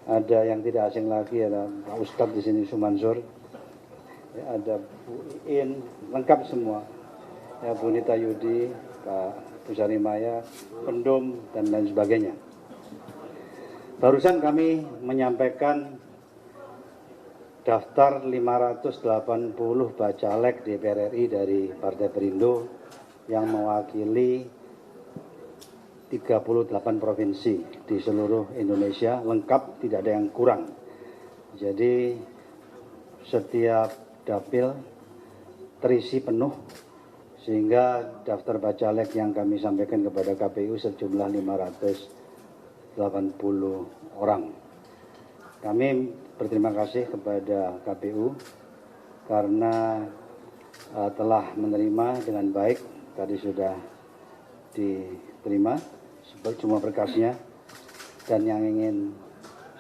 Ada yang tidak asing lagi, ada Pak Ustadz di sini, Sumansur, ya, ada Bu Iin, lengkap semua. Ya, Bu Nita Yudi, Pak Pusari Maya, Pendum, dan lain sebagainya. Barusan kami menyampaikan daftar 580 bacalek DPR RI dari Partai Perindo yang mewakili 38 provinsi di seluruh Indonesia, lengkap, tidak ada yang kurang. Jadi setiap dapil terisi penuh, sehingga daftar bacalek yang kami sampaikan kepada KPU sejumlah 580 orang. Kami berterima kasih kepada KPU karena telah menerima dengan baik, tadi sudah diterima semua berkasnya. Dan yang ingin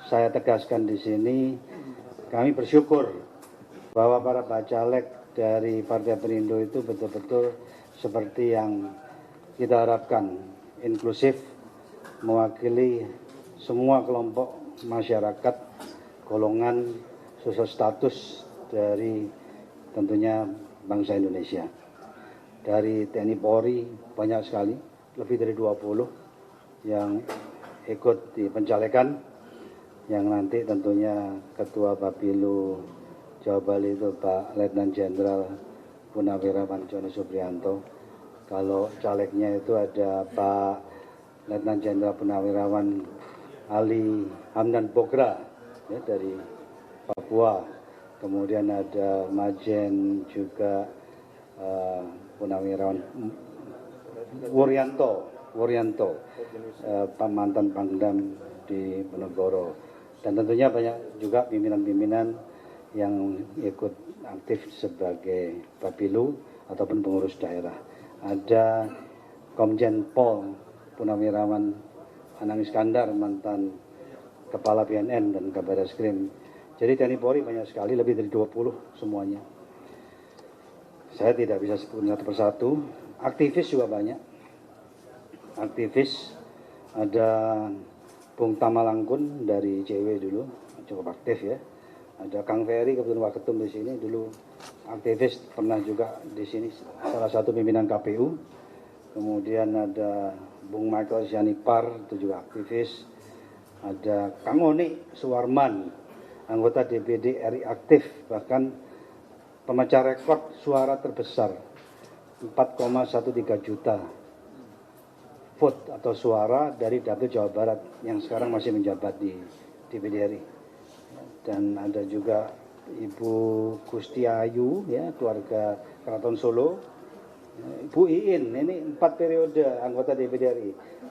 saya tegaskan di sini, kami bersyukur bahwa para bacalek dari Partai Perindo itu betul-betul seperti yang kita harapkan, inklusif, mewakili semua kelompok masyarakat, golongan, sosial status dari tentunya bangsa Indonesia. Dari TNI Polri banyak sekali, lebih dari 20 yang ikut di pencalekan, yang nanti tentunya Ketua Bapilu Jawa Bali itu Pak Letnan Jenderal Punawirawan Joni Suprianto. Kalau calegnya itu ada Pak Letnan Jenderal Punawirawan Ali Hamdan Bogra, ya, dari Papua. Kemudian ada Majen juga Punawirawan Wuryanto, mantan Pangdam di Penegoro. Dan tentunya banyak juga pimpinan-pimpinan yang ikut aktif sebagai Bapilu ataupun pengurus daerah. Ada Komjen Pol Punawirawan Anang Iskandar, mantan Kepala BNN dan Kabar Eskrim. Jadi TNI Polri banyak sekali, lebih dari 20 semuanya. Saya tidak bisa sebut satu persatu. Aktivis juga banyak. Aktivis ada Bung Tamalangkun dari JW dulu, cukup aktif ya. Ada Kang Ferry, kebetulan Waketum di sini dulu aktivis, pernah juga di sini salah satu pimpinan KPU. Kemudian ada Bung Michael Sianipar, itu juga aktivis. Ada Kang Oni Suwarman, anggota DPD RI aktif, bahkan pemecah rekor suara terbesar 4,13 juta vote atau suara dari Dapil Jawa Barat yang sekarang masih menjabat di DPD RI. Dan ada juga Ibu Gusti Ayu, ya, keluarga Keraton Solo. Bu Iin, ini 4 periode anggota DPD RI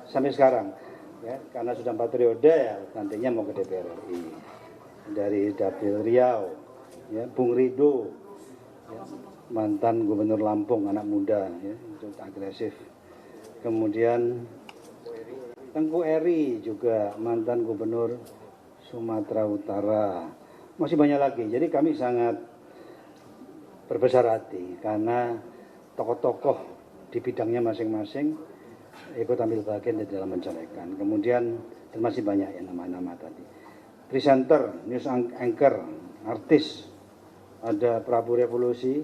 sampai sekarang, ya, karena sudah 4 periode ya nantinya mau ke DPR RI. Dari Dapil Riau, ya, Bung Rido, ya, mantan Gubernur Lampung, anak muda, ya, agresif. Kemudian Tengku Eri juga mantan Gubernur Sumatera Utara. Masih banyak lagi. Jadi kami sangat berbesar hati karena tokoh-tokoh di bidangnya masing-masing ikut ambil bagian di dalam mencalekan. Kemudian dan masih banyak ya nama-nama tadi. Presenter, news anchor, artis, ada Prabu Revolusi,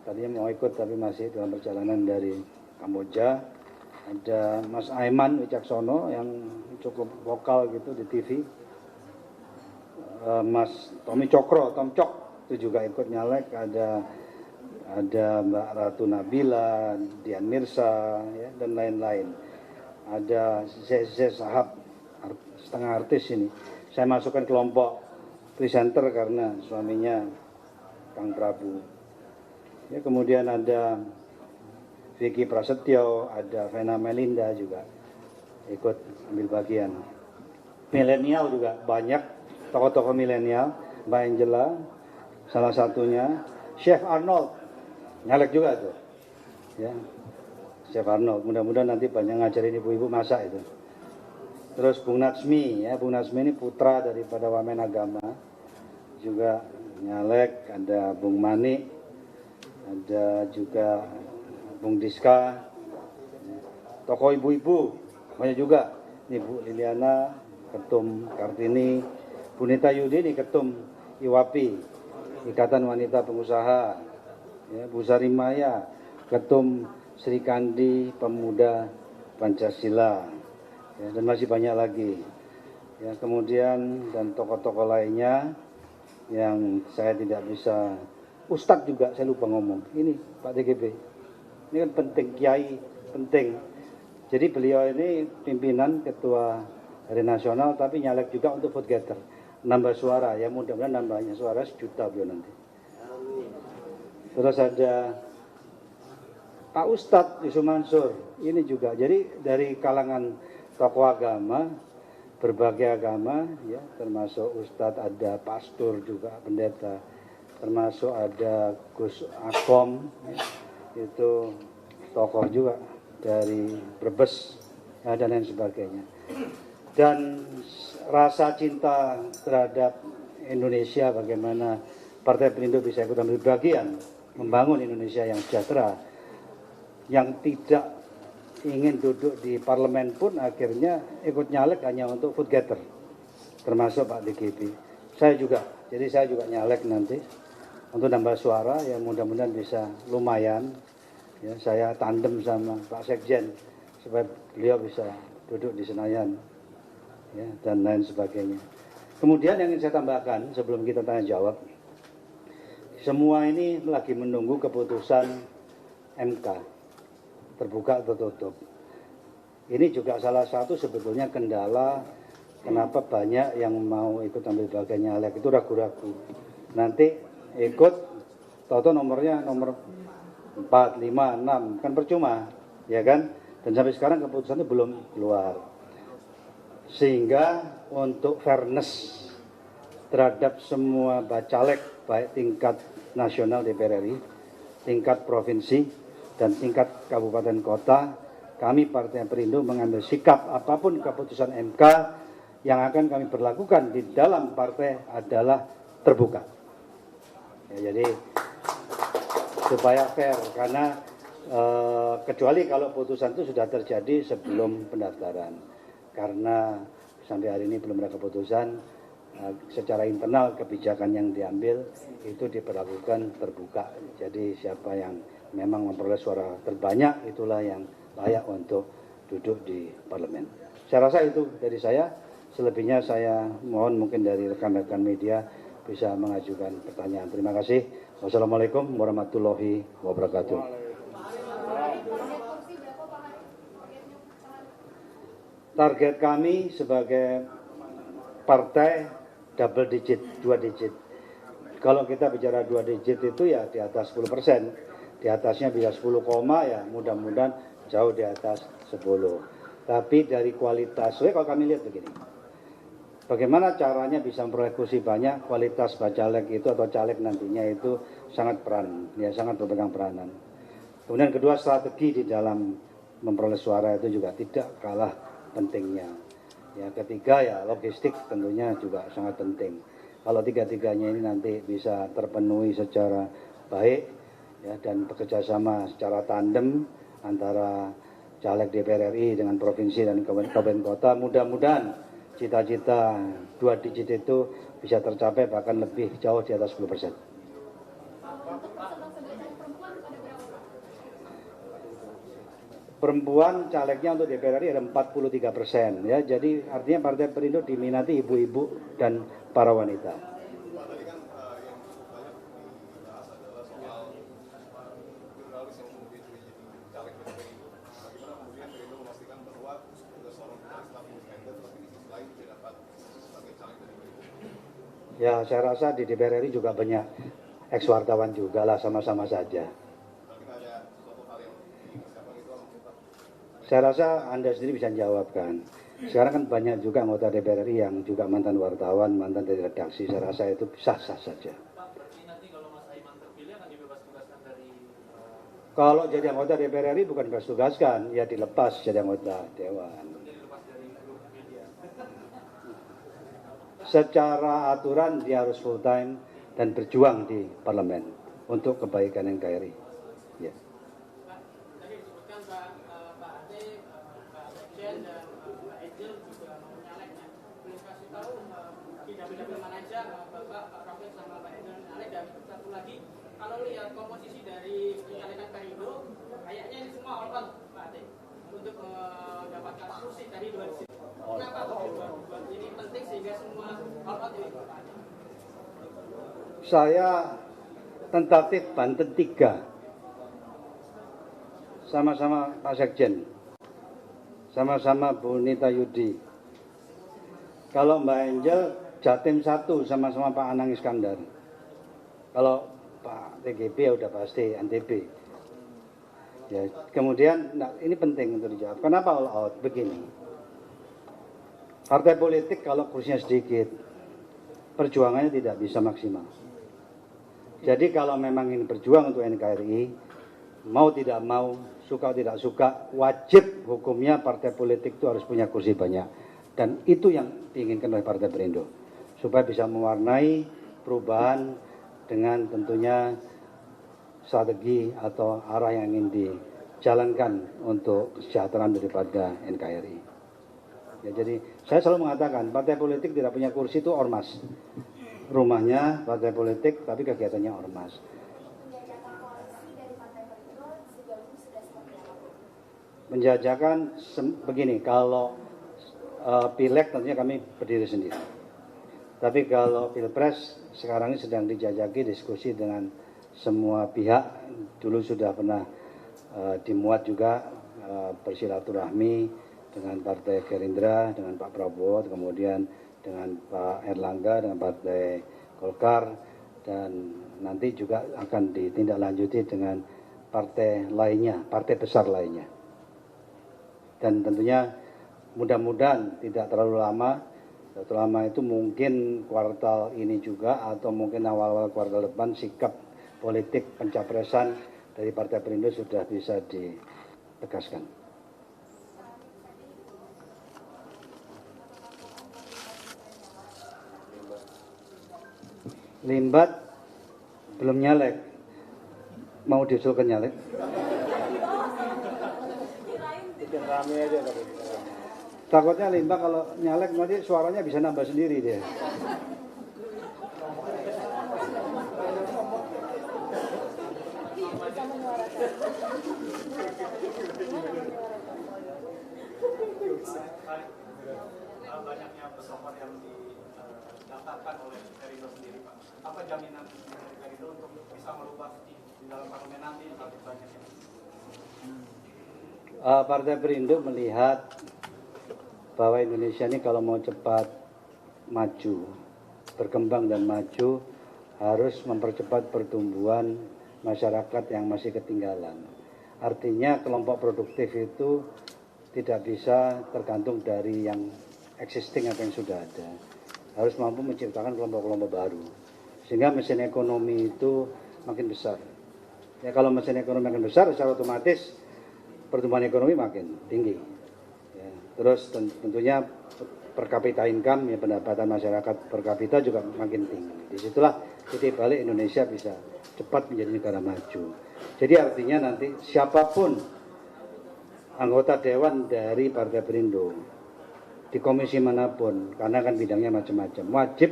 tadinya mau ikut tapi masih dalam perjalanan dari Kamboja. Ada Mas Aiman Wicaksono yang cukup vokal gitu di TV. Mas Tommy Cokro, Tom Cok, itu juga ikut nyalek. Ada Mbak Ratu Nabila, Dian Mirsa, ya, dan lain-lain. Ada Zeze Sahab, setengah artis ini. Saya masukkan kelompok presenter karena suaminya Kang Prabu. Ya, kemudian ada Vicky Prasetyo, ada Vena Melinda juga ikut ambil bagian. Milenial juga banyak, tokoh-tokoh milenial, Mbak Angela salah satunya, Chef Arnold nyalek juga tuh, ya, Chef Arnold. Mudah-mudahan nanti banyak ngajarin ibu-ibu masak itu. Terus Bung Natsmi, ya, Bung Natsmi ini putra daripada Wamen Agama, juga nyalek. Ada Bung Mani, ada juga Bung Diska, tokoh ibu-ibu banyak juga. Ibu Liliana, Ketum Kartini, Bu Nita Yudini Ketum IWAPI, Ikatan Wanita Pengusaha, ya, Bu Sarimaya Ketum Sri Kandi Pemuda Pancasila, ya, dan masih banyak lagi. Ya, kemudian dan tokoh-tokoh lainnya yang saya tidak bisa, Ustadz juga saya lupa ngomong. Ini Pak DGB, ini kan penting, Kiai penting. Jadi beliau ini pimpinan Ketua Hari Nasional, tapi nyalek juga untuk vote getter, nambah suara, ya mudah-mudahan nambahnya suara 1 juta beliau nanti. Terus ada Pak Ustadz Yusuf Mansur, ini juga. Jadi dari kalangan tokoh agama, berbagai agama, ya, termasuk Ustadz, ada pastor juga, pendeta, termasuk ada Gus Akom, ya, itu tokoh juga dari Brebes, ya, dan lain sebagainya. Dan rasa cinta terhadap Indonesia, bagaimana Partai Perindo bisa ikut ambil bagian membangun Indonesia yang sejahtera, yang tidak ingin duduk di parlemen pun akhirnya ikut nyalek hanya untuk vote getter, termasuk Pak DGB. Saya juga, jadi saya juga nyalek nanti untuk nambah suara, yang mudah-mudahan bisa lumayan. Ya, saya tandem sama Pak Sekjen supaya beliau bisa duduk di Senayan, ya, dan lain sebagainya. Kemudian yang ingin saya tambahkan sebelum kita tanya jawab, semua ini lagi menunggu keputusan MK, terbuka atau tutup. Ini juga salah satu sebetulnya kendala kenapa banyak yang mau ikut ambil bagian nyalek itu ragu-ragu. Nanti ikut, toto nomornya nomor 4, 5, 6, kan percuma, ya kan? Dan sampai sekarang keputusannya belum keluar. Sehingga untuk fairness terhadap semua bacalek, baik tingkat nasional DPR RI, tingkat provinsi, dan tingkat kabupaten kota, kami Partai Perindo mengambil sikap apapun keputusan MK yang akan kami berlakukan di dalam partai adalah terbuka. Ya, jadi supaya fair, karena kecuali kalau putusan itu sudah terjadi sebelum pendaftaran, karena sampai hari ini belum ada keputusan. Secara internal kebijakan yang diambil itu diperlakukan terbuka, jadi siapa yang memang memperoleh suara terbanyak itulah yang layak untuk duduk di parlemen. Saya rasa itu dari saya. Selebihnya saya mohon mungkin dari rekan-rekan media bisa mengajukan pertanyaan. Terima kasih. Wassalamualaikum warahmatullahi wabarakatuh. Target kami sebagai partai double digit, 2 digit. Kalau kita bicara 2 digit itu ya di atas 10%. Di atasnya bisa 10, ya mudah-mudahan jauh di atas 10. Tapi dari kualitas, kalau kami lihat begini, bagaimana caranya bisa memperoleh kursi banyak, kualitas bacalek itu atau caleg nantinya itu sangat sangat berpegang peranan. Kemudian kedua, strategi di dalam memperoleh suara itu juga tidak kalah pentingnya. Ya, ketiga ya logistik tentunya juga sangat penting. Kalau tiga-tiganya ini nanti bisa terpenuhi secara baik, ya, dan bekerjasama secara tandem antara caleg DPR RI dengan provinsi dan kabupaten kota, mudah-mudahan cita-cita 2 digit itu bisa tercapai bahkan lebih jauh di atas 10%. Perempuan calegnya untuk DPR RI ada 43%, ya, jadi artinya Partai Perindo diminati ibu-ibu dan para wanita. Ya, saya rasa di DPR RI juga banyak ex-wartawan juga lah, sama-sama saja. Saya rasa Anda sendiri bisa jawabkan. Sekarang kan banyak juga anggota DPR RI yang juga mantan wartawan, mantan dari redaksi. Saya rasa itu sah-sah saja. Kalau jadi anggota DPR RI bukan bebas tugaskan, ya dilepas jadi anggota dewan. Secara aturan dia harus full time dan berjuang di parlemen untuk kebaikan NKRI. Ya. saja Pak Rafiq sama Pak Hendra dan dan satu lagi, kalau lihat komposisi dari pencalekan Perindo, kayaknya ini semua all out Pak Ade untuk mendapatkan kursi dari 2 sisi. Kenapa buat ini penting sehingga semua all out ini Pak Ade? Saya tentatif Banten 3, sama-sama Pak Sekjen, sama-sama Bu Nita Yudi. Kalau Mbak Angel Jatim 1 sama-sama Pak Anang Iskandar. Kalau Pak TGB ya udah pasti NTB. Ya, kemudian nah, ini penting untuk dijawab. Kenapa all out? Begini. Partai politik kalau kursinya sedikit, perjuangannya tidak bisa maksimal. Jadi kalau memang ini berjuang untuk NKRI, mau tidak mau, suka tidak suka, wajib hukumnya partai politik itu harus punya kursi banyak. Dan itu yang diinginkan oleh Partai Perindo. Supaya bisa mewarnai perubahan dengan tentunya strategi atau arah yang ingin dijalankan untuk kesejahteraan daripada NKRI. Ya, jadi saya selalu mengatakan partai politik tidak punya kursi itu ormas. Rumahnya partai politik tapi kegiatannya ormas. Menjajakan begini, kalau pileg tentunya kami berdiri sendiri. Tapi kalau pilpres sekarang ini sedang dijajaki diskusi dengan semua pihak. Dulu sudah pernah dimuat juga bersilaturahmi dengan Partai Gerindra, dengan Pak Prabowo, kemudian dengan Pak Erlangga, dengan Partai Golkar, dan nanti juga akan ditindaklanjuti dengan partai lainnya, partai besar lainnya. Dan tentunya mudah-mudahan tidak terlalu lama. Terlalu itu mungkin kuartal ini juga atau mungkin awal-awal kuartal depan sikap politik pencapresan dari Partai Perindo sudah bisa ditegaskan. Limbat belum nyalek, mau diusulkan nyalek? Bikin rame aja tapi. Takutnya Limba kalau nyalek nanti suaranya bisa nambah sendiri dia. Banyaknya pesohor yang didaftarkan oleh Perindo sendiri, Pak. Apa jaminan dari Perindo untuk bisa merubah di dalam parlemen nanti lebih banyaknya? Partai Perindo melihat bahwa Indonesia ini kalau mau cepat maju, berkembang dan maju, harus mempercepat pertumbuhan masyarakat yang masih ketinggalan. Artinya kelompok produktif itu tidak bisa tergantung dari yang existing atau yang sudah ada. Harus mampu menciptakan kelompok-kelompok baru. Sehingga mesin ekonomi itu makin besar. Ya, kalau mesin ekonomi makin besar, secara otomatis pertumbuhan ekonomi makin tinggi. Terus tentunya per kapita income, ya pendapatan masyarakat per kapita juga makin tinggi. Disitulah titik balik Indonesia bisa cepat menjadi negara maju. Jadi artinya nanti siapapun anggota dewan dari Partai Perindo di komisi manapun, karena kan bidangnya macam-macam, wajib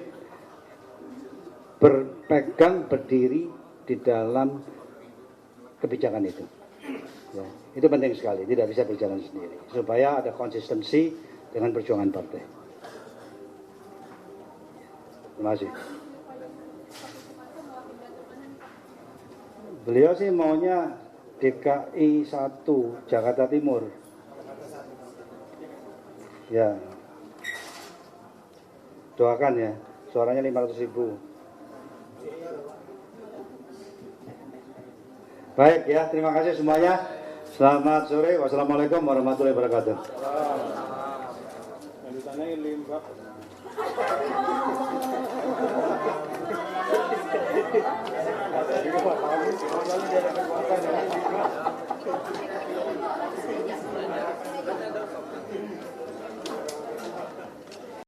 berpegang berdiri di dalam kebijakan itu. Ya, itu penting sekali, tidak bisa berjalan sendiri supaya ada konsistensi dengan perjuangan partai. Terima kasih. Beliau sih maunya DKI 1 Jakarta Timur. Ya, doakan ya, suaranya 500.000. Baik ya, terima kasih semuanya. Selamat sore, wassalamualaikum warahmatullahi wabarakatuh.